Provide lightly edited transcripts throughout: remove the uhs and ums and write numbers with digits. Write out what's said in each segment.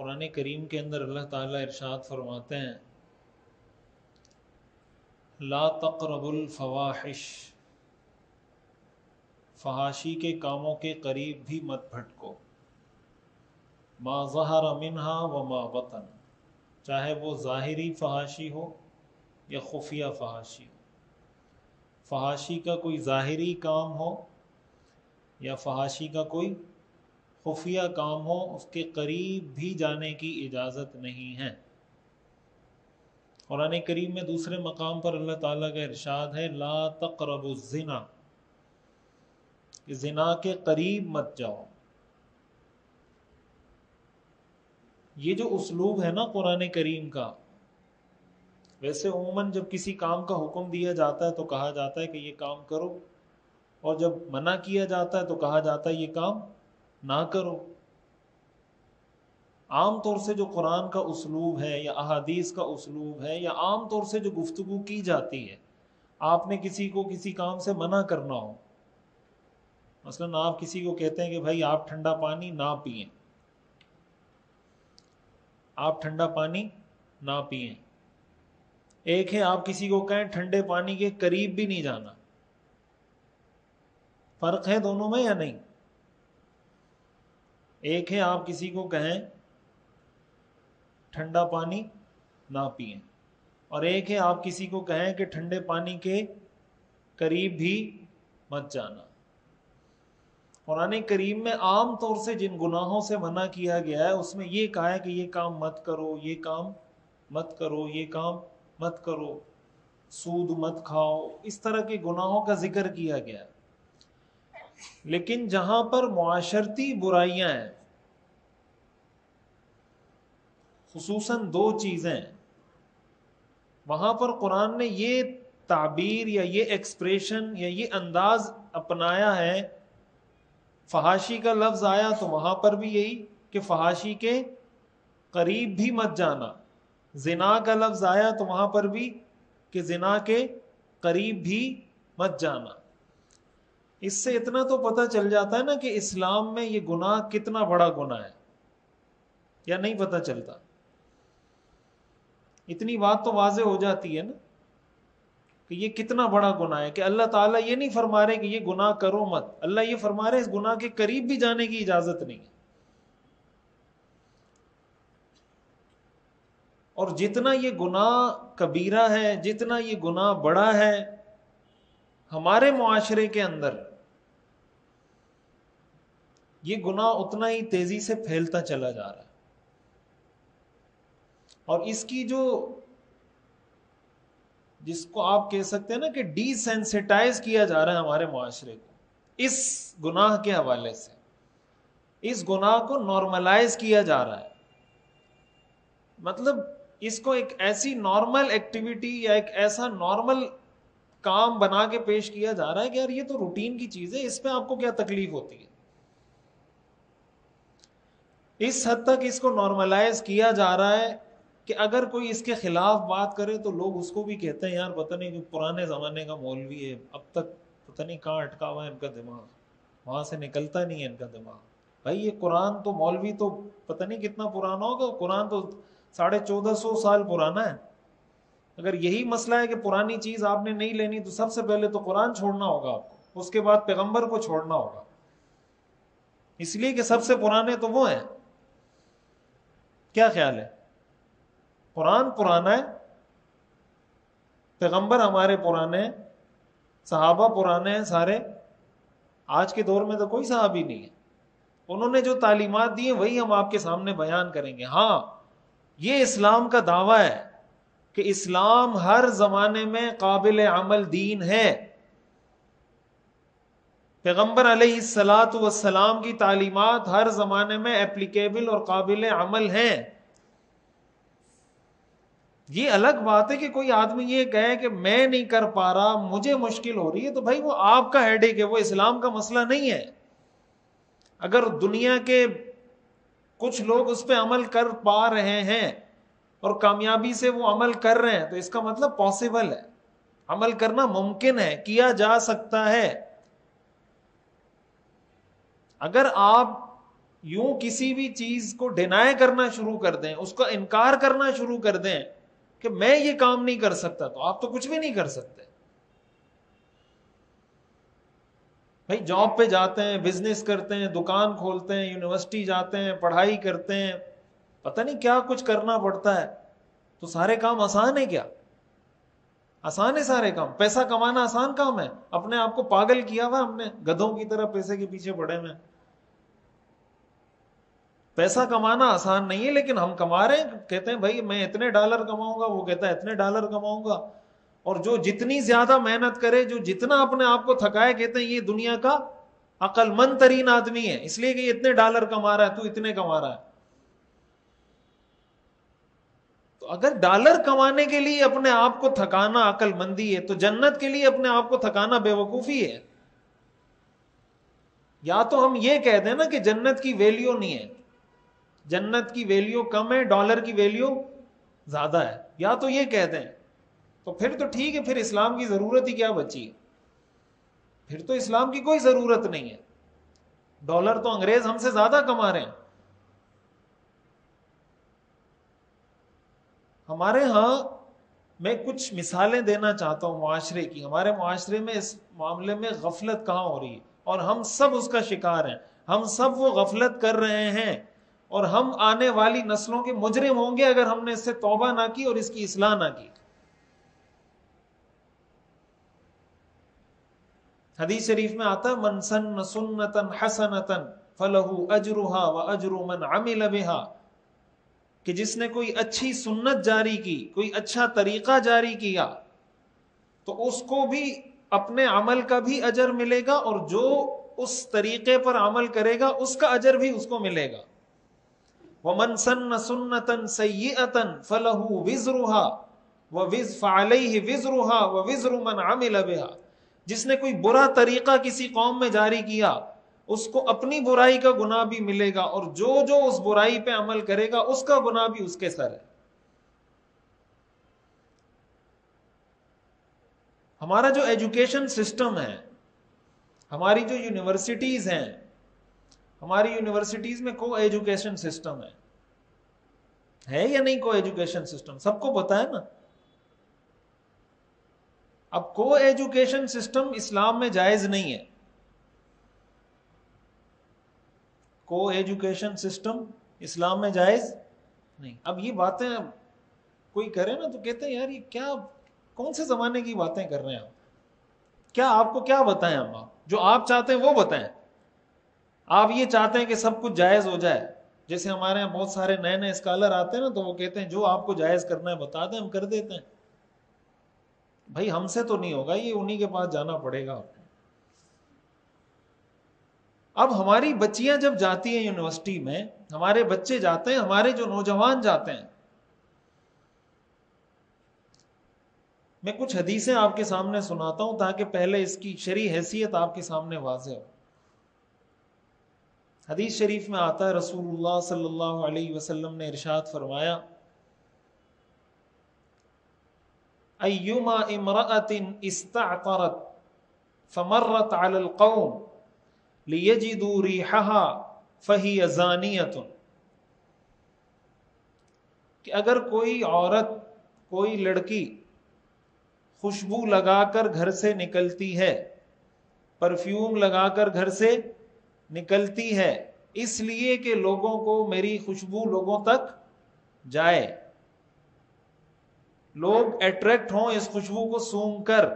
قرآن کریم کے اندر اللہ تعالیٰ ارشاد فرماتے ہیں لا تقربوا الفواحش، فحاشی کے کاموں کے قریب بھی مت بھٹکو، ما ظہر منہا وما بطن، چاہے وہ ظاہری فحاشی ہو یا خفیہ فحاشی ہو۔ فحاشی کا کوئی ظاہری کام ہو یا فحاشی کا کوئی خفیہ کام ہو، اس کے قریب بھی جانے کی اجازت نہیں ہے۔ قرآن کریم میں دوسرے مقام پر اللہ تعالیٰ کا ارشاد ہے لا تقربوا الزنا، کہ زنا کے قریب مت جاؤ۔ یہ جو اسلوب ہے نا قرآن کریم کا، ویسے عموماً جب کسی کام کا حکم دیا جاتا ہے تو کہا جاتا ہے کہ یہ کام کرو، اور جب منع کیا جاتا ہے تو کہا جاتا ہے یہ کام نہ کرو۔ عام طور سے جو قرآن کا اسلوب ہے یا احادیث کا اسلوب ہے یا عام طور سے جو گفتگو کی جاتی ہے، آپ نے کسی کو کسی کام سے منع کرنا ہو، مثلاً آپ کسی کو کہتے ہیں کہ بھائی آپ ٹھنڈا پانی نہ پئیں، آپ ٹھنڈا پانی نہ پئیں۔ ایک ہے آپ کسی کو کہیں ٹھنڈے پانی کے قریب بھی نہیں جانا۔ فرق ہے دونوں میں یا نہیں؟ ایک ہے آپ کسی کو کہیں ٹھنڈا پانی نہ پئیں، اور ایک ہے آپ کسی کو کہیں کہ ٹھنڈے پانی کے قریب بھی مت جانا۔ قرآن کریم میں عام طور سے جن گناہوں سے منع کیا گیا ہے اس میں یہ کہا ہے کہ یہ کام مت کرو، یہ کام مت کرو، یہ کام مت کرو، سود مت کھاؤ، اس طرح کے گناہوں کا ذکر کیا گیا ہے۔ لیکن جہاں پر معاشرتی برائیاں ہیں، خصوصاً دو چیزیں، وہاں پر قرآن نے یہ تعبیر یا یہ ایکسپریشن یا یہ انداز اپنایا ہے۔ فحاشی کا لفظ آیا تو وہاں پر بھی یہی کہ فحاشی کے قریب بھی مت جانا، زنا کا لفظ آیا تو وہاں پر بھی کہ زنا کے قریب بھی مت جانا۔ اس سے اتنا تو پتہ چل جاتا ہے نا کہ اسلام میں یہ گناہ کتنا بڑا گناہ ہے، یا نہیں پتہ چلتا؟ اتنی بات تو واضح ہو جاتی ہے نا کہ یہ کتنا بڑا گناہ ہے، کہ اللہ تعالیٰ یہ نہیں فرما رہے کہ یہ گناہ کرو مت، اللہ یہ فرما رہے اس گناہ کے قریب بھی جانے کی اجازت نہیں ہے۔ اور جتنا یہ گناہ کبیرہ ہے، جتنا یہ گناہ بڑا ہے، ہمارے معاشرے کے اندر یہ گناہ اتنا ہی تیزی سے پھیلتا چلا جا رہا ہے، اور اس کی جو جس کو آپ کہہ سکتے ہیں نا کہ ڈی سینسٹائز کیا جا رہا ہے ہمارے معاشرے کو اس گناہ کے حوالے سے، اس گناہ کو نارملائز کیا جا رہا ہے۔ مطلب اس کو ایک ایسی نارمل ایکٹیویٹی یا ایک ایسا نارمل کام بنا کے پیش کیا جا رہا ہے کہ یار یہ تو روٹین کی چیز ہے، اس پہ آپ کو کیا تکلیف ہوتی ہے۔ اس حد تک اس کو نارملائز کیا جا رہا ہے کہ اگر کوئی اس کے خلاف بات کرے تو لوگ اس کو بھی کہتے ہیں یار پتہ نہیں کہ پرانے زمانے کا مولوی ہے، اب تک پتہ نہیں کہاں اٹکا ہوا ہے ان کا دماغ، وہاں سے نکلتا نہیں ہے ان کا دماغ۔ بھائی یہ قرآن تو مولوی تو پتہ نہیں کتنا پرانا ہوگا، قرآن تو 1450 سال پرانا ہے۔ اگر یہی مسئلہ ہے کہ پرانی چیز آپ نے نہیں لینی تو سب سے پہلے تو قرآن چھوڑنا ہوگا آپ کو، اس کے بعد پیغمبر کو چھوڑنا ہوگا، اس لیے کہ سب سے پرانے تو وہ ہیں۔ کیا خیال ہے؟ قرآن پرانا ہے، پیغمبر ہمارے پرانے ہیں، صحابہ پرانے ہیں سارے۔ آج کے دور میں تو کوئی صحابی نہیں ہے، انہوں نے جو تعلیمات دی ہیں وہی ہم آپ کے سامنے بیان کریں گے۔ ہاں یہ اسلام کا دعویٰ ہے کہ اسلام ہر زمانے میں قابل عمل دین ہے، پیغمبر علیہ الصلاۃ والسلام کی تعلیمات ہر زمانے میں اپلیکیبل اور قابل عمل ہیں۔ یہ الگ بات ہے کہ کوئی آدمی یہ کہے کہ میں نہیں کر پا رہا، مجھے مشکل ہو رہی ہے، تو بھائی وہ آپ کا ہیڈیک ہے، وہ اسلام کا مسئلہ نہیں ہے۔ اگر دنیا کے کچھ لوگ اس پہ عمل کر پا رہے ہیں اور کامیابی سے وہ عمل کر رہے ہیں تو اس کا مطلب پاسبل ہے، عمل کرنا ممکن ہے، کیا جا سکتا ہے۔ اگر آپ یوں کسی بھی چیز کو ڈینائی کرنا شروع کر دیں، اس کا انکار کرنا شروع کر دیں کہ میں یہ کام نہیں کر سکتا، تو آپ تو کچھ بھی نہیں کر سکتے. بھائی جاب پہ جاتے ہیں، بزنس کرتے ہیں، دکان کھولتے ہیں، یونیورسٹی جاتے ہیں، پڑھائی کرتے ہیں، پتہ نہیں کیا کچھ کرنا پڑتا ہے، تو سارے کام آسان ہے کیا؟ آسان ہے سارے کام؟ پیسہ کمانا آسان کام ہے؟ اپنے آپ کو پاگل کیا ہوا ہم نے، گدھوں کی طرح پیسے کے پیچھے پڑے ہوئے. پیسہ کمانا آسان نہیں ہے، لیکن ہم کما رہے ہیں. کہتے ہیں بھائی میں اتنے ڈالر کماؤں گا، وہ کہتا ہے اتنے ڈالر کماؤں گا. اور جو جتنی زیادہ محنت کرے، جو جتنا اپنے آپ کو تھکائے، کہتے ہیں یہ دنیا کا عقل مند ترین آدمی ہے، اس لیے کہ یہ اتنے ڈالر کما رہا ہے، تو اتنے کما رہا ہے. تو اگر ڈالر کمانے کے لیے اپنے آپ کو تھکانا عقل مندی ہے، تو جنت کے لیے اپنے آپ کو تھکانا بے وقوفی ہے. یا تو ہم یہ کہہ دیں نا کہ جنت کی ویلیو نہیں ہے، جنت کی ویلیو کم ہے، ڈالر کی ویلیو زیادہ ہے، یا تو یہ کہہ دیں، تو پھر تو ٹھیک ہے، پھر اسلام کی ضرورت ہی کیا بچی؟ پھر تو اسلام کی کوئی ضرورت نہیں ہے. ڈالر تو انگریز ہم سے زیادہ کما رہے ہیں. ہمارے ہاں میں کچھ مثالیں دینا چاہتا ہوں معاشرے کی. ہمارے معاشرے میں اس معاملے میں غفلت کہاں ہو رہی ہے، اور ہم سب اس کا شکار ہیں. ہم سب وہ غفلت کر رہے ہیں، اور ہم آنے والی نسلوں کے مجرم ہوں گے اگر ہم نے اس سے توبہ نہ کی اور اس کی اصلاح نہ کی. حدیث شریف میں آتا ہے من سن سنتا حسنتا فلہ اجرھا واجر من عمل بھا، کہ جس نے کوئی اچھی سنت جاری کی، کوئی اچھا طریقہ جاری کیا، تو اس کو بھی اپنے عمل کا بھی اجر ملے گا، اور جو اس طریقے پر عمل کرے گا اس کا اجر بھی اس کو ملے گا. وَمَن سَنَّ سُنَّةً سَيِّئَةً فَلَهُ وِزْرُهَا فَعَلَيْهِ وِزْرُهَا وَوِزْرُ مَنْ عَمِلَ بِهَا. جس نے کوئی برا طریقہ کسی قوم میں جاری کیا، اس کو اپنی برائی کا گناہ بھی ملے گا، اور جو جو اس برائی پہ عمل کرے گا اس کا گناہ بھی اس کے سر ہے. ہمارا جو ایجوکیشن سسٹم ہے، ہماری جو یونیورسٹیز ہیں، ہماری یونیورسٹیز میں کو ایجوکیشن سسٹم ہے یا نہیں؟ کو ایجوکیشن سسٹم سب کو پتا ہے نا. اب کو ایجوکیشن سسٹم اسلام میں جائز نہیں ہے. کو ایجوکیشن سسٹم اسلام میں جائز نہیں. اب یہ باتیں کوئی کرے نا تو کہتے ہیں یار یہ کیا، کون سے زمانے کی باتیں کر رہے ہیں آپ؟ کیا آپ کو کیا بتائیں ہم؟ آپ جو آپ چاہتے ہیں وہ بتائیں. آپ یہ چاہتے ہیں کہ سب کچھ جائز ہو جائے. جیسے ہمارے یہاں بہت سارے نئے نئے اسکالر آتے ہیں نا، تو وہ کہتے ہیں جو آپ کو جائز کرنا ہے بتا دیں، ہم کر دیتے ہیں. بھائی ہم سے تو نہیں ہوگا، یہ انہی کے پاس جانا پڑے گا. اب ہماری بچیاں جب جاتی ہیں یونیورسٹی میں، ہمارے بچے جاتے ہیں، ہمارے جو نوجوان جاتے ہیں، میں کچھ حدیثیں آپ کے سامنے سناتا ہوں تاکہ پہلے اس کی شرعی حیثیت آپ کے سامنے واضح ہو. حدیث شریف میں آتا ہے رسول اللہ صلی اللہ علیہ وسلم نے ارشاد فرمایا ایما امرأۃ استعطرت فمرت علی القوم لیجدوا ریحھا فہی زانیۃ، کہ اگر کوئی عورت، کوئی لڑکی خوشبو لگا کر گھر سے نکلتی ہے، پرفیوم لگا کر گھر سے نکلتی ہے، اس لیے کہ لوگوں کو میری خوشبو لوگوں تک جائے، لوگ اٹریکٹ ہوں اس خوشبو کو سونگھ کر،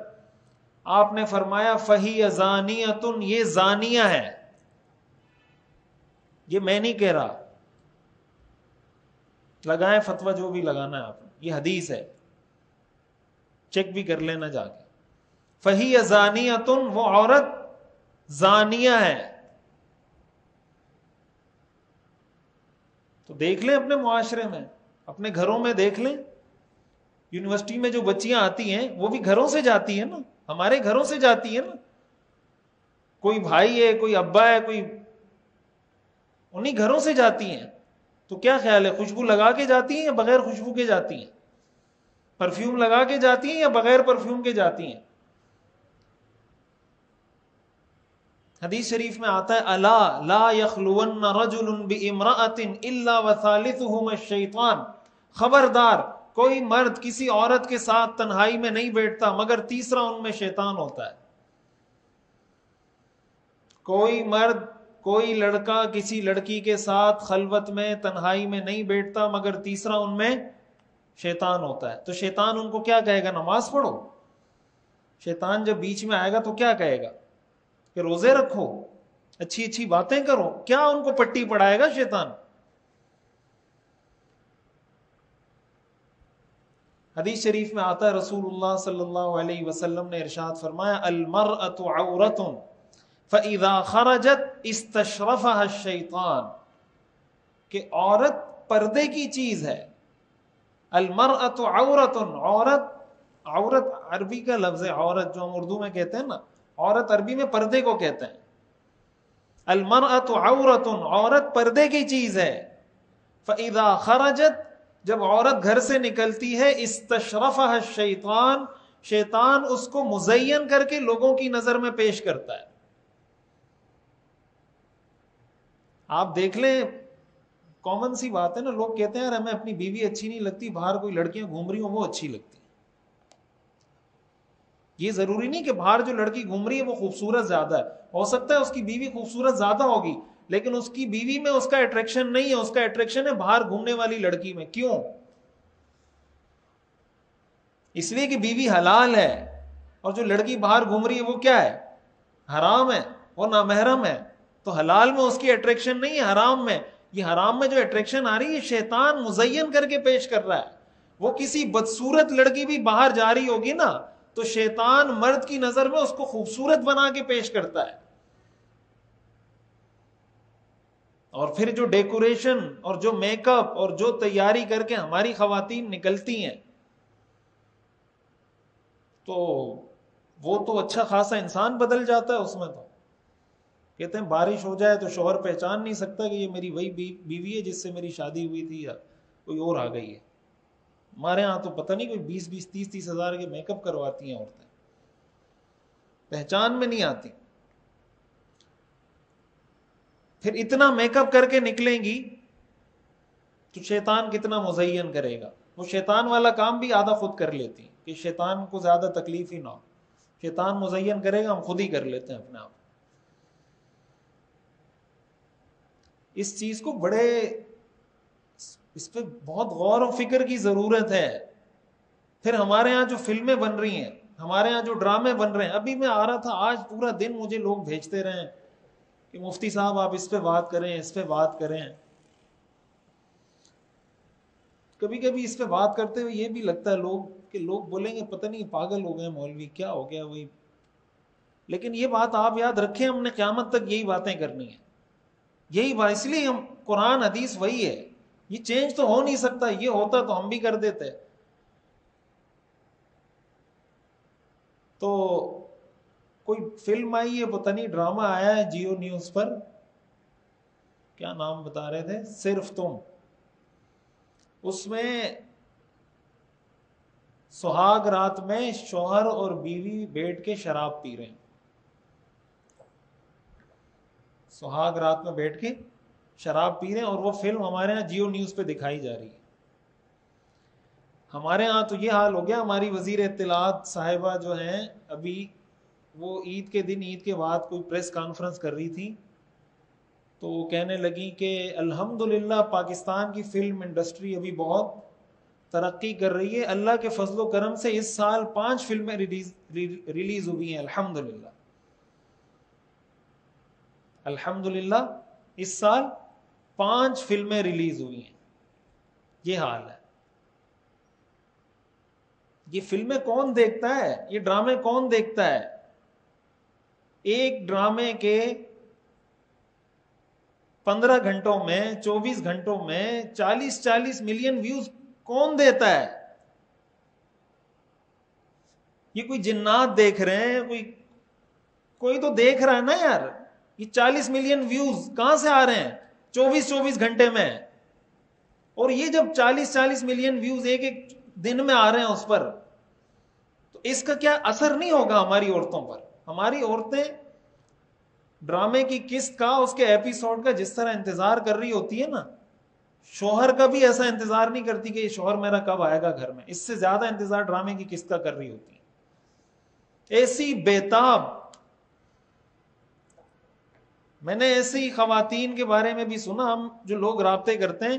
آپ نے فرمایا فہی زانیۃ، یہ زانیہ ہے. یہ میں نہیں کہہ رہا، لگائیں فتویٰ جو بھی لگانا ہے آپ نے، یہ حدیث ہے، چیک بھی کر لینا جا کے. فہی زانیۃ، وہ عورت زانیہ ہے. تو دیکھ لیں اپنے معاشرے میں، اپنے گھروں میں دیکھ لیں. یونیورسٹی میں جو بچیاں آتی ہیں وہ بھی گھروں سے جاتی ہیں نا، ہمارے گھروں سے جاتی ہیں نا. کوئی بھائی ہے، کوئی ابا ہے، کوئی، انہی گھروں سے جاتی ہیں. تو کیا خیال ہے، خوشبو لگا کے جاتی ہیں یا بغیر خوشبو کے جاتی ہیں؟ پرفیوم لگا کے جاتی ہیں یا بغیر پرفیوم کے جاتی ہیں؟ حدیث شریف میں آتا ہے الا لا یخلون رجل بامرأۃ الا وثالثهما الشیطان، خبردار کوئی مرد کسی عورت کے ساتھ تنہائی میں نہیں بیٹھتا مگر تیسرا ان میں شیطان ہوتا ہے. کوئی مرد کوئی لڑکا کسی لڑکی کے ساتھ خلوت میں تنہائی میں نہیں بیٹھتا مگر تیسرا ان میں شیطان ہوتا ہے. تو شیطان ان کو کیا کہے گا؟ نماز پڑھو. شیطان جب بیچ میں آئے گا تو کیا کہے گا؟ کہ روزے رکھو، اچھی اچھی باتیں کرو. کیا ان کو پٹی پڑھائے گا شیطان؟ حدیث شریف میں آتا ہے رسول اللہ صلی اللہ علیہ وسلم نے ارشاد فرمایا المرأة عورت فإذا خرجت استشرفها الشیطان، کہ عورت پردے کی چیز ہے. المرأة عورت، عورت عربی کا لفظ ہے، عورت جو ہم اردو میں کہتے ہیں نا، عورت عربی میں پردے کو کہتے ہیں. المرأة عورت، عورت پردے کی چیز ہے. فإذا خرجت، جب عورت گھر سے نکلتی ہے، استشرفها الشیطان، شیطان اس کو مزین کر کے لوگوں کی نظر میں پیش کرتا ہے. آپ دیکھ لیں، کامن سی بات ہے نا، لوگ کہتے ہیں یار ہمیں اپنی بیوی اچھی نہیں لگتی، باہر کوئی لڑکیاں گھوم رہی ہوں وہ اچھی لگتی. یہ ضروری نہیں کہ باہر جو لڑکی گھوم رہی ہے وہ خوبصورت زیادہ ہے، ہو سکتا ہے اس کی بیوی خوبصورت زیادہ ہوگی لیکن اس کی بیوی میں اس کا اٹریکشن نہیں ہے، اس کا اٹریکشن ہے باہر گھومنے والی لڑکی میں. کیوں؟ اس لیے کہ بیوی حلال ہے، اور جو لڑکی باہر گھوم رہی ہے وہ کیا ہے؟ حرام ہے، وہ نامحرم ہے. تو حلال میں اس کی اٹریکشن نہیں ہے، حرام میں. یہ حرام میں جو اٹریکشن آ رہی ہے شیطان مزین کر کے پیش کر رہا ہے. وہ کسی بدصورت لڑکی بھی باہر جا رہی ہوگی نا تو شیطان مرد کی نظر میں اس کو خوبصورت بنا کے پیش کرتا ہے. اور پھر جو ڈیکوریشن اور جو میک اپ اور جو تیاری کر کے ہماری خواتین نکلتی ہیں تو وہ تو اچھا خاصا انسان بدل جاتا ہے اس میں. تو کہتے ہیں بارش ہو جائے تو شوہر پہچان نہیں سکتا کہ یہ میری وہی بیوی ہے جس سے میری شادی ہوئی تھی یا کوئی اور آ گئی ہے. ہمارے ہاں تو پتہ نہیں کوئی 20 30 ہزار کے میک اپ کرواتی ہیں عورتیں، پہچان میں نہیں آتی. پھر اتنا میک اپ کر کے نکلیں گی تو شیطان کتنا مزین کرے گا. وہ شیطان والا کام بھی آدھا خود کر لیتی کہ شیطان کو زیادہ تکلیف ہی نہ ہو. شیطان مزین کرے گا، ہم خود ہی کر لیتے ہیں اپنے آپ. اس چیز کو اس پہ بہت غور و فکر کی ضرورت ہے. پھر ہمارے ہاں جو فلمیں بن رہی ہیں، ہمارے ہاں جو ڈرامے بن رہے ہیں، ابھی میں آ رہا تھا آج پورا دن مجھے لوگ بھیجتے رہے کہ مفتی صاحب آپ اس پہ بات کریں، اس پہ بات کریں. کبھی کبھی اس پہ بات کرتے ہوئے یہ بھی لگتا ہے لوگ بولیں گے پتہ نہیں پاگل ہو گئے مولوی، کیا ہو گیا وہی. لیکن یہ بات آپ یاد رکھیں، ہم نے قیامت تک یہی باتیں کرنی ہیں. یہی بات، اس لیے ہم قرآن حدیث وہی ہے، یہ چینج تو ہو نہیں سکتا. یہ ہوتا تو ہم بھی کر دیتے. تو کوئی فلم آئی ہے، پتہ نہیں ڈرامہ آیا ہے جیو نیوز پر، کیا نام بتا رہے تھے، صرف تم. اس میں سہاگ رات میں شوہر اور بیوی بیٹھ کے شراب پی رہے ہیں. سہاگ رات میں بیٹھ کے شراب پی رہے ہیں، اور وہ فلم ہمارے ہاں جیو نیوز پہ دکھائی جا رہی ہے. ہمارے ہاں تو یہ حال ہو گیا، ہماری وزیر اطلاعات صاحبہ جو ہیں ابھی وہ عید کے دن، عید کے بعد کوئی پریس کانفرنس کر رہی تھی تو وہ کہنے لگی کہ الحمدللہ پاکستان کی فلم انڈسٹری ابھی بہت ترقی کر رہی ہے. اللہ کے فضل و کرم سے اس سال 5 فلمیں ریلیز ہوئی ہیں. الحمدللہ الحمدللہ اس سال 5 فلمیں ریلیز ہوئی ہیں. یہ حال ہے. یہ فلمیں کون دیکھتا ہے؟ یہ ڈرامے کون دیکھتا ہے؟ ایک ڈرامے کے 15 گھنٹوں میں، 24 گھنٹوں میں 40 ملین ویوز کون دیتا ہے؟ یہ کوئی جنات دیکھ رہے ہیں؟ کوئی تو دیکھ رہا ہے نا یار. یہ 40 ملین ویوز کہاں سے آ رہے ہیں 24 گھنٹے میں؟ اور یہ جب 40 ملین ویوز ایک دن میں آ رہے ہیں اس پر، تو اس کا کیا اثر نہیں ہوگا ہماری عورتوں پر؟ ہماری عورتیں ڈرامے کی قسط کا، اس کے ایپیسوڈ کا جس طرح انتظار کر رہی ہوتی ہے نا، شوہر کا بھی ایسا انتظار نہیں کرتی کہ یہ شوہر میرا کب آئے گا گھر میں، اس سے زیادہ انتظار ڈرامے کی قسط کا کر رہی ہوتی ہے، ایسی بےتاب۔ میں نے ایسی خواتین کے بارے میں بھی سنا، ہم جو لوگ رابطے کرتے ہیں،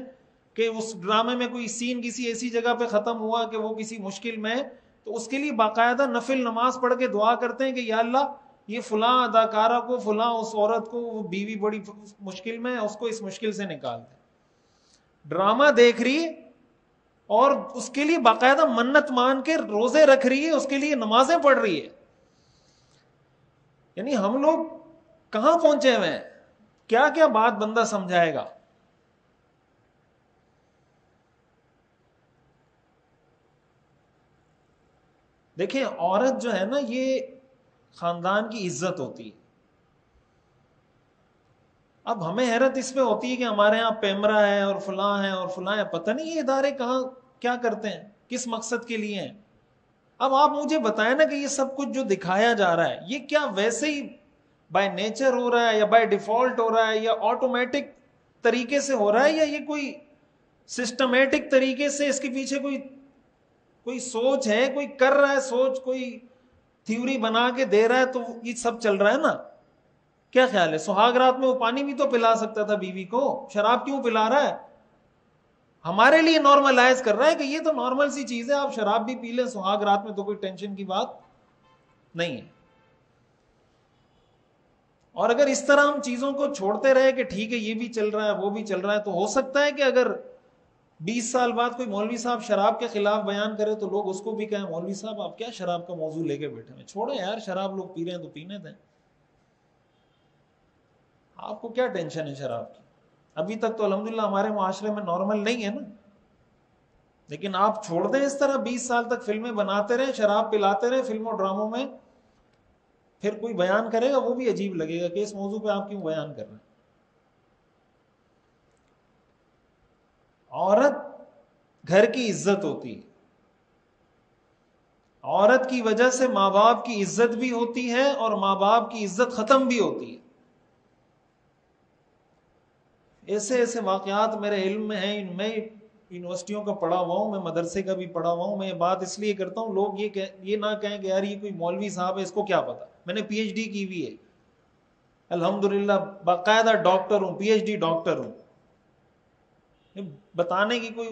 کہ اس ڈرامے میں کوئی سین کسی ایسی جگہ پہ ختم ہوا کہ وہ کسی مشکل میں ہے، تو اس کے لیے باقاعدہ نفل نماز پڑھ کے دعا کرتے ہیں کہ یا اللہ یہ فلاں اداکارہ کو، فلاں اس عورت کو، وہ بیوی بڑی مشکل میں ہے، اس کو اس مشکل سے نکال دے۔ ڈرامہ دیکھ رہی ہے اور اس کے لیے باقاعدہ منت مان کے روزے رکھ رہی ہے، اس کے لیے نمازیں پڑھ رہی ہے۔ یعنی ہم لوگ کہاں پہنچے ہوئے ہیں؟ کیا کیا بات بندہ سمجھائے گا؟ دیکھیں عورت جو ہے نا، یہ خاندان کی عزت ہوتی ہے۔ اب ہمیں حیرت اس پہ ہوتی ہے کہ ہمارے ہاں پیمرا ہے اور فلاں ہے اور فلاں ہے، پتہ نہیں یہ ادارے کہاں کیا کرتے ہیں، کس مقصد کے لیے ہیں۔ اب آپ مجھے بتائیں نا کہ یہ سب کچھ جو دکھایا جا رہا ہے، یہ کیا ویسے ہی بائی نیچر ہو رہا ہے، یا بائی ڈیفالٹ ہو رہا ہے، یا آٹومیٹک طریقے سے ہو رہا ہے، یا یہ کوئی سسٹمیٹک طریقے سے اس کے پیچھے کوئی سوچ ہے، کوئی کر رہا ہے سوچ، کوئی تھیوری بنا کے دے رہا ہے، تو یہ سب چل رہا ہے نا۔ کیا خیال ہے؟ سہاگ رات میں وہ پانی بھی تو پلا سکتا تھا بیوی کو، شراب کیوں پلا رہا ہے؟ ہمارے لیے نارملائز کر رہا ہے کہ یہ تو نارمل سی چیز ہے، آپ شراب بھی پی لیں سہاگ رات میں، تو کوئی ٹینشن کی بات نہیں ہے۔ اور اگر اس طرح ہم چیزوں کو چھوڑتے رہے کہ ٹھیک ہے یہ بھی چل رہا ہے وہ بھی چل رہا ہے، تو ہو سکتا ہے کہ اگر 20 سال بعد کوئی مولوی صاحب شراب کے خلاف بیان کرے تو لوگ اس کو بھی کہیں مولوی صاحب آپ کیا شراب کا موضوع لے کے بیٹھے ہیں، چھوڑیں یار شراب لوگ پی رہے ہیں تو پینے دیں، آپ کو کیا ٹینشن ہے شراب کی؟ ابھی تک تو الحمدللہ ہمارے معاشرے میں نارمل نہیں ہے نا، لیکن آپ چھوڑ دیں اس طرح 20 سال تک فلمیں بناتے رہے، شراب پلاتے رہے فلموں ڈراموں میں، پھر کوئی بیان کرے گا وہ بھی عجیب لگے گا کہ اس موضوع پہ آپ کیوں بیان کر رہے ہیں۔ عورت گھر کی عزت ہوتی ہے، عورت کی وجہ سے ماں باپ کی عزت بھی ہوتی ہے اور ماں باپ کی عزت ختم بھی ہوتی ہے۔ ایسے ایسے واقعات میرے علم میں ہیں، میں یونیورسٹیوں کا پڑھا ہوا ہوں، میں مدرسے کا بھی پڑھا ہوا ہوں، میں یہ بات اس لیے کرتا ہوں لوگ یہ نہ کہیں کہ یار یہ کوئی مولوی صاحب ہے اس کو کیا پتا، میں نے پی ایچ ڈی کی ہوئی ہے، الحمدللہ باقاعدہ ڈاکٹر ہوں، پی ایچ ڈی ڈاکٹر ہوں۔ بتانے کی کوئی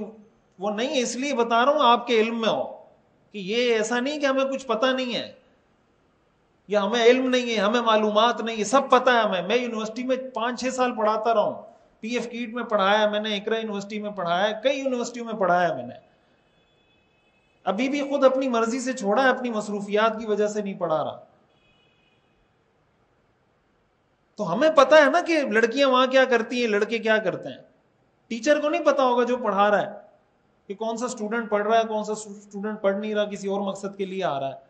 وہ نہیں، اس لیے بتا رہا ہوں آپ کے علم میں ہو، کہ یہ ایسا نہیں کہ ہمیں کچھ پتہ نہیں ہے یا ہمیں علم نہیں ہے، ہمیں معلومات نہیں ہے، سب پتہ ہے ہمیں۔ میں یونیورسٹی میں 5-6 سال پڑھاتا رہا ہوں، پی ایف کیٹ میں پڑھایا میں نے، اقرا یونیورسٹی میں پڑھایا، کئی یونیورسٹیوں میں پڑھایا میں نے، ابھی بھی خود اپنی مرضی سے چھوڑا ہے، اپنی مصروفیات کی وجہ سے نہیں پڑھا رہا۔ تو ہمیں پتہ ہے نا کہ لڑکیاں وہاں کیا کرتی ہیں، لڑکے کیا کرتے ہیں، ٹیچر کو نہیں پتا ہوگا جو پڑھا رہا ہے کہ کون سا اسٹوڈنٹ پڑھ رہا ہے، کون سا اسٹوڈنٹ پڑھ نہیں رہا، کسی اور مقصد کے لیے آ رہا ہے۔